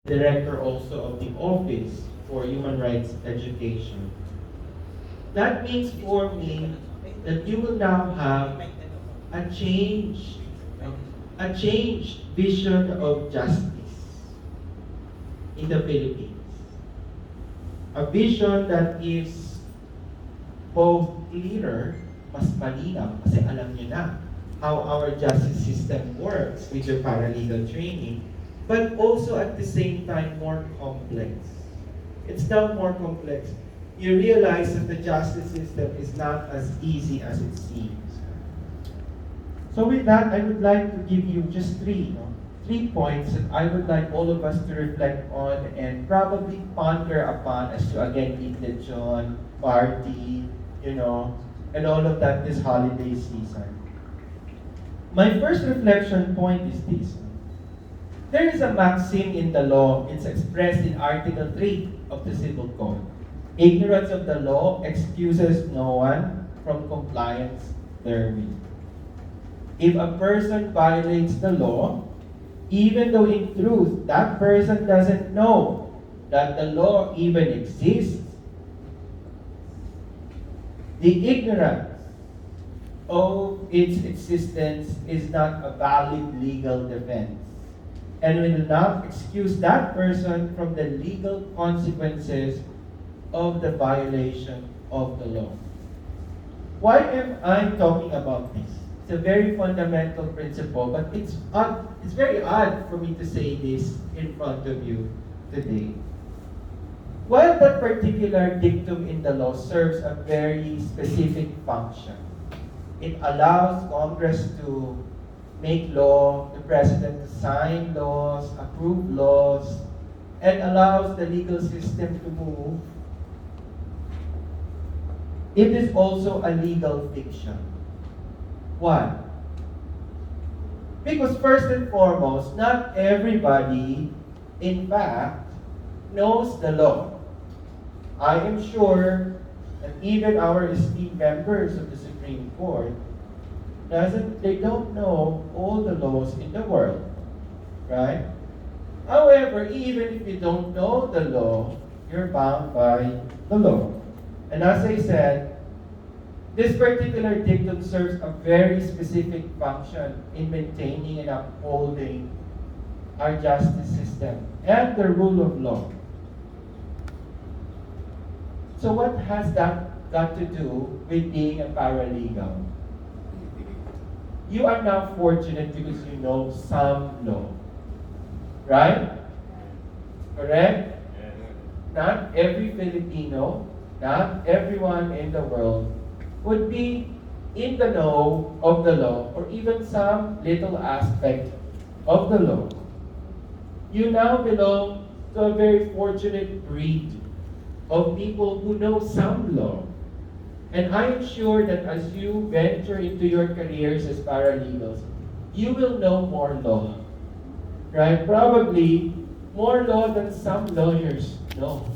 director also of the Office for Human Rights Education. That means for me that you will now have a change, a changed vision of justice in the Philippines. A vision that is both clearer, mas malinaw, kasi alam niyo na how our justice system works with your paralegal training, but also at the same time more complex. It's now more complex. You realize that the justice system is not as easy as it seems. So with that, I would like to give you just three points that I would like all of us to reflect on and probably ponder upon as to again Induction, party, and all of that this holiday season. My first reflection point is this. There is a maxim in the law, it's expressed in Article 3 of the Civil Code. Ignorance of the law excuses no one from compliance therewith. If a person violates the law, even though in truth that person doesn't know that the law even exists, the ignorance of its existence is not a valid legal defense and will not excuse that person from the legal consequences of the violation of the law. Why am I talking about this? It's a very fundamental principle, but it's very odd for me to say this in front of you today. While that particular dictum in the law serves a very specific function, it allows Congress to make law, the President to sign laws, approve laws, and allows the legal system to move. It is also a legal fiction. Why? Because first and foremost, not everybody, in fact, knows the law. I am sure that even our esteemed members of the Supreme Court they don't know all the laws in the world, right? However, even if you don't know the law, you're bound by the law. And as I said, this particular dictum serves a very specific function in maintaining and upholding our justice system and the rule of law. So what has that got to do with being a paralegal? You are now fortunate because you know some law. Right? Correct? Not every Filipino, not everyone in the world would be in the know of the law or even some little aspect of the law. You now belong to a very fortunate breed of people who know some law. And I am sure that as you venture into your careers as paralegals, you will know more law. Right? Probably more law than some lawyers know.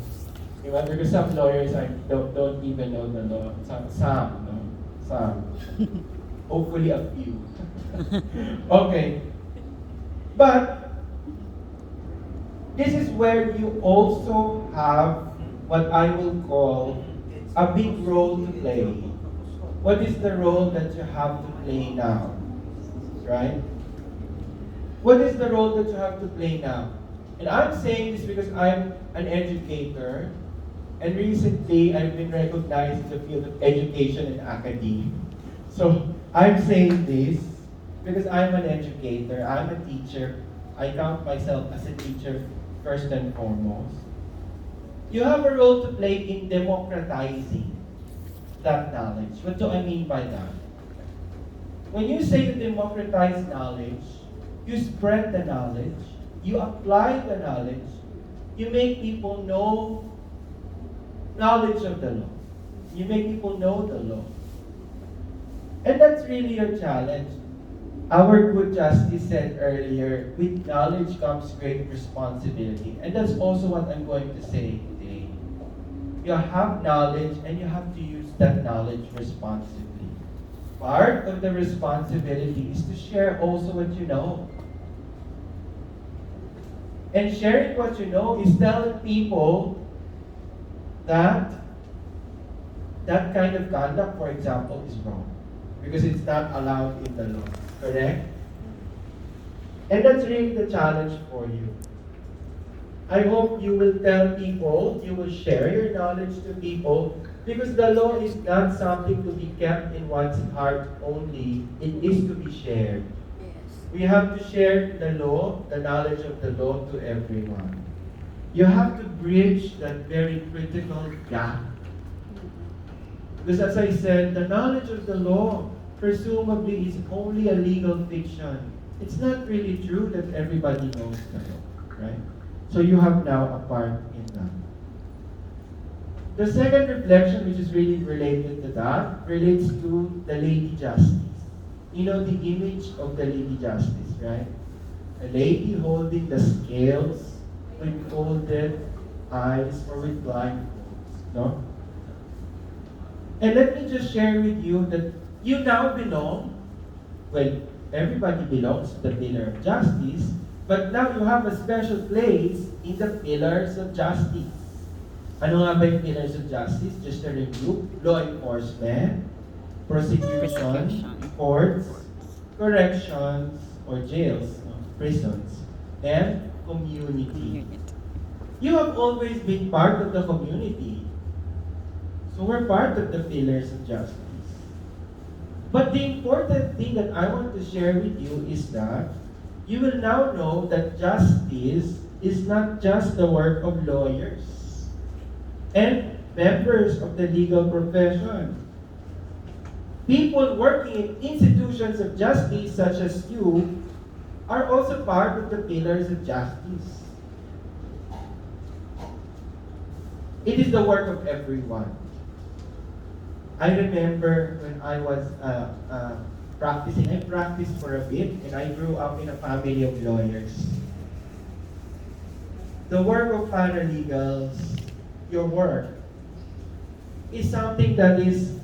Because some lawyers don't even know the law. Some. Hopefully a few. Okay. But this is where you also have what I will call a big role to play. What is the role that you have to play now? Right? What is the role that you have to play now? And I'm saying this because I'm an educator, and recently I've been recognized in the field of education and academia. So I'm saying this because I'm an educator, I'm a teacher. I count myself as a teacher first and foremost. You have a role to play in democratizing that knowledge. What do I mean by that? When you say to democratize knowledge, you spread the knowledge, you apply the knowledge, you make people know knowledge of the law. You make people know the law. And that's really your challenge. Our good justice said earlier, with knowledge comes great responsibility. And that's also what I'm going to say today. You have knowledge and you have to use that knowledge responsibly. Part of the responsibility is to share also what you know. And sharing what you know is telling people that that kind of conduct, for example, is wrong. Because it's not allowed in the law. Correct? And that's really the challenge for you. I hope you will tell people, you will share your knowledge to people, because the law is not something to be kept in one's heart only. It is to be shared. We have to share the law, the knowledge of the law to everyone. You have to bridge that very critical gap. Because as I said, the knowledge of the law presumably is only a legal fiction. It's not really true that everybody knows the law, right? So you have now a part in that. The second reflection, which is really related to that, relates to the Lady Justice. You know the image of the Lady Justice, right? A lady holding the scales with folded eyes or with blindfolds, no? And let me just share with you that you now belong, well, everybody belongs to the pillar of justice, but now you have a special place in the pillars of justice. Ano nga ba yung pillars of justice? Just a review. Law enforcement, prosecution, courts, corrections, or jails, no? Prisons, and community. You have always been part of the community. So we're part of the pillars of justice. But the important thing that I want to share with you is that you will now know that justice is not just the work of lawyers and members of the legal profession. People working in institutions of justice such as you are also part of the pillars of justice. It is the work of everyone. I remember when I was practicing, I practiced for a bit, and I grew up in a family of lawyers. The work of paralegals, your work, is something that is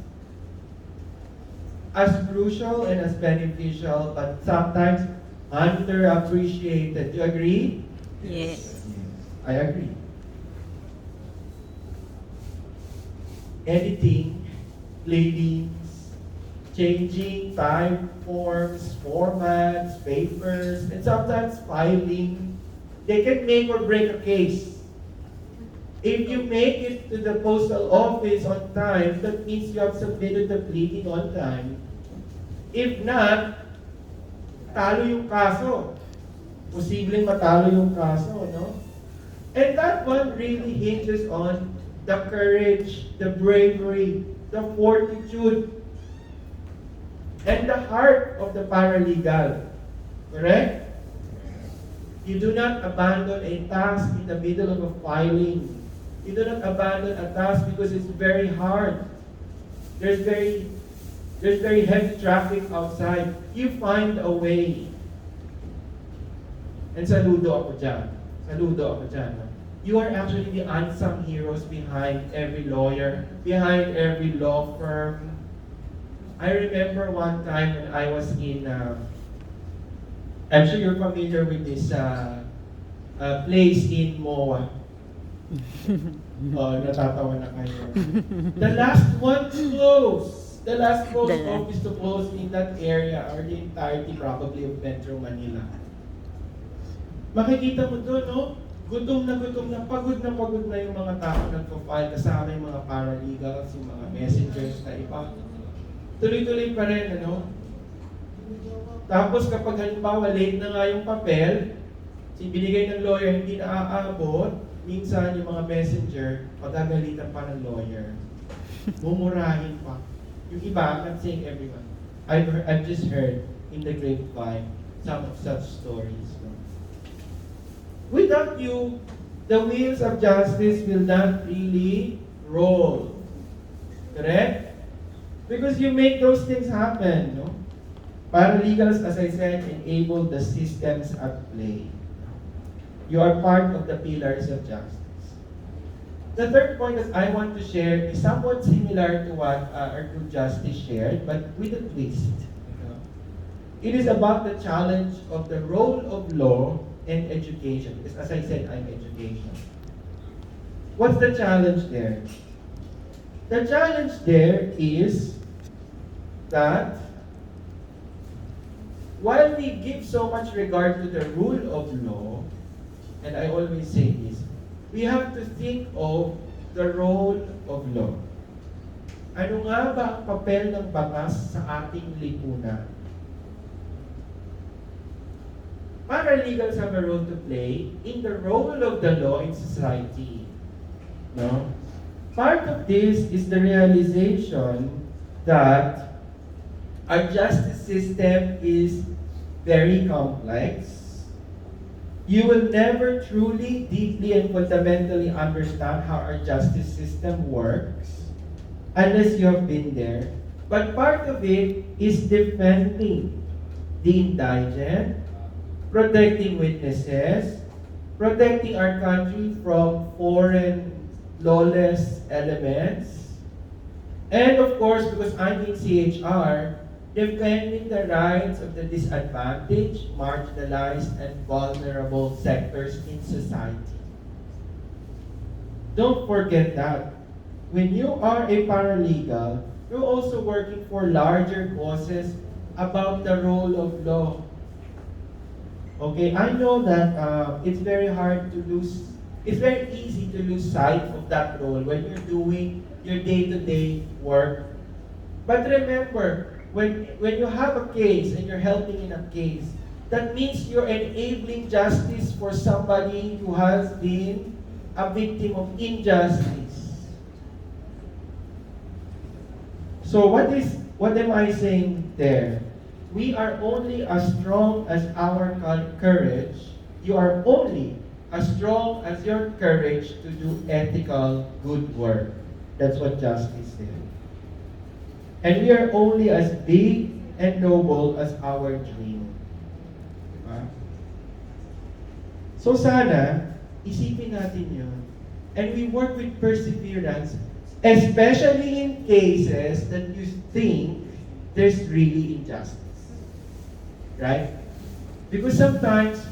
as crucial and as beneficial, but sometimes underappreciated. Do you agree? Yes. I agree. Editing, pleadings, changing type forms, formats, papers, and sometimes filing. They can make or break a case. If you make it to the postal office on time, that means you have submitted the pleading on time. If not, talo yung kaso. Posibleng matalo yung kaso, no? And that one really hinges on the courage, the bravery, the fortitude, and the heart of the paralegal. Correct? You do not abandon a task in the middle of a filing. You do not abandon a task because it's very hard. There's very heavy traffic outside. You find a way. And saludo ako dyan. Saludo ako dyan. You are actually the unsung heroes behind every lawyer, behind every law firm. I remember one time when I was in, I'm sure you're familiar with this place in MOA. Oh, natatawa na kayo. The last one to close. The last post office to close in that area, or the entirety probably of Metro Manila. Makikita mo doon, no? Gutom na, pagod na yung mga tao nagpo-file, kasama yung mga paralegals, yung mga messengers na iba. Tuloy-tuloy pa rin, ano? Tapos kapag halimbawa late na nga yung papel, binigay ng lawyer hindi na aabot, minsan yung mga messenger, pagagalitan pa ng lawyer. Mumurahin pa. Yung iba, I'm not saying everyone. I've just heard in the grapevine some of such stories. No? Without you, the wheels of justice will not really roll. Correct? Because you make those things happen. No? Paralegals, as I said, enable the systems at play. You are part of the pillars of justice. The third point that I want to share is somewhat similar to what our good justice shared, but with a twist. It is about the challenge of the role of law and education. Because as I said, I'm education. What's the challenge there? The challenge there is that while we give so much regard to the rule of law, and I always say this, we have to think of the role of law. Ano nga ba ang papel ng batas sa ating lipunan? Paralegals have a role to play in the role of the law in society. No? Part of this is the realization that our justice system is very complex. You will never truly, deeply, and fundamentally understand how our justice system works unless you have been there. But part of it is defending the indigent, protecting witnesses, protecting our country from foreign lawless elements, and of course, because I'm in CHR, defending the rights of the disadvantaged, marginalized, and vulnerable sectors in society. Don't forget that. When you are a paralegal, you're also working for larger causes about the role of law. Okay, I know that it's very easy to lose sight of that role when you're doing your day-to-day work. But remember, when you have a case and you're helping in a case, that means you're enabling justice for somebody who has been a victim of injustice. So what am I saying there? We are only as strong as our courage. You are only as strong as your courage to do ethical good work. That's what justice is. And we are only as big and noble as our dream. Diba? So sana, isipin natin yun. And we work with perseverance, especially in cases that you think there's really injustice. Right? Because sometimes,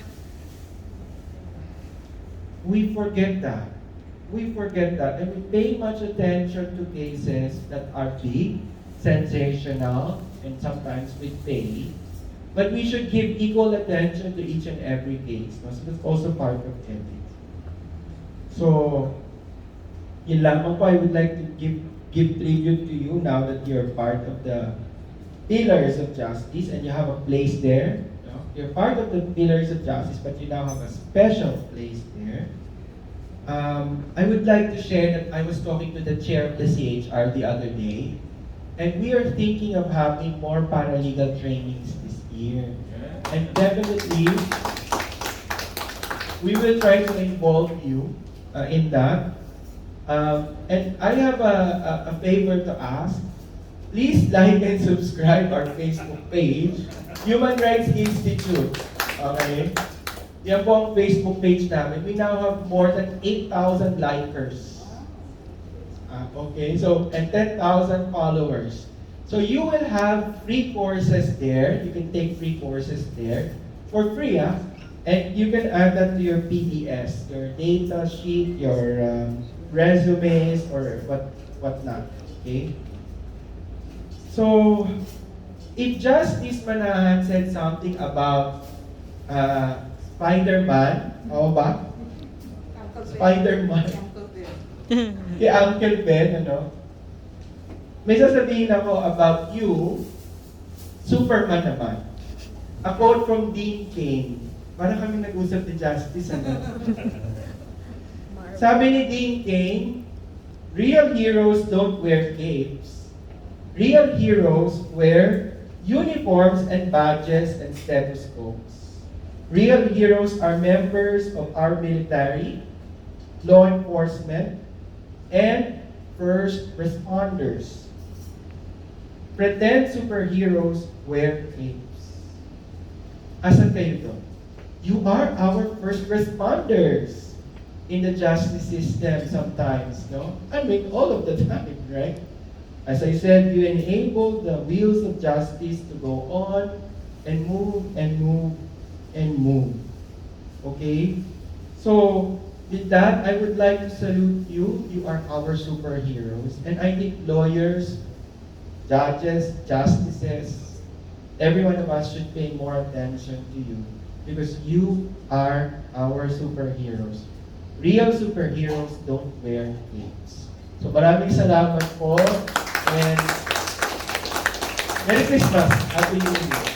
we forget that. We forget that. And we pay much attention to cases that are big, sensational, and sometimes with pay. But we should give equal attention to each and every case. No? So that's also part of ethics. So, yun lamang po, I would like to give tribute to you now that you're part of the pillars of justice and you have a place there. No? You're part of the pillars of justice, but you now have a special place there. I would like to share that I was talking to the chair of the CHR the other day, and we are thinking of having more paralegal trainings this year. And definitely, we will try to involve you in that. And I have a favor to ask. Please like and subscribe our Facebook page, Human Rights Institute. Okay? Yan po ang Facebook page namin. We now have more than 8,000 likers. Okay, so, and 10,000 followers. So you will have free courses there. You can take free courses there for free, and you can add that to your PDS, your data sheet, your resumes, or whatnot. Okay. So, if Justice Manahan said something about Spider-Man, ako ba? Spider-Man. Kay Uncle Ben, ano? May sasabihin ako about you, Superman naman. A quote from Dean Cain. Para kami nag-usap ni Justice, ano? Sabi ni Dean Cain, real heroes don't wear capes. Real heroes wear uniforms and badges and stethoscopes. Real heroes are members of our military, law enforcement, and first responders. Pretend superheroes wear capes. Asan kayo doon? You are our first responders in the justice system sometimes, no? I mean, all of the time, right? As I said, you enable the wheels of justice to go on and move and move and move. Okay? So, with that, I would like to salute you. You are our superheroes. And I think lawyers, judges, justices, every one of us should pay more attention to you because you are our superheroes. Real superheroes don't wear capes. So maraming salamat po and Merry Christmas! Happy New Year!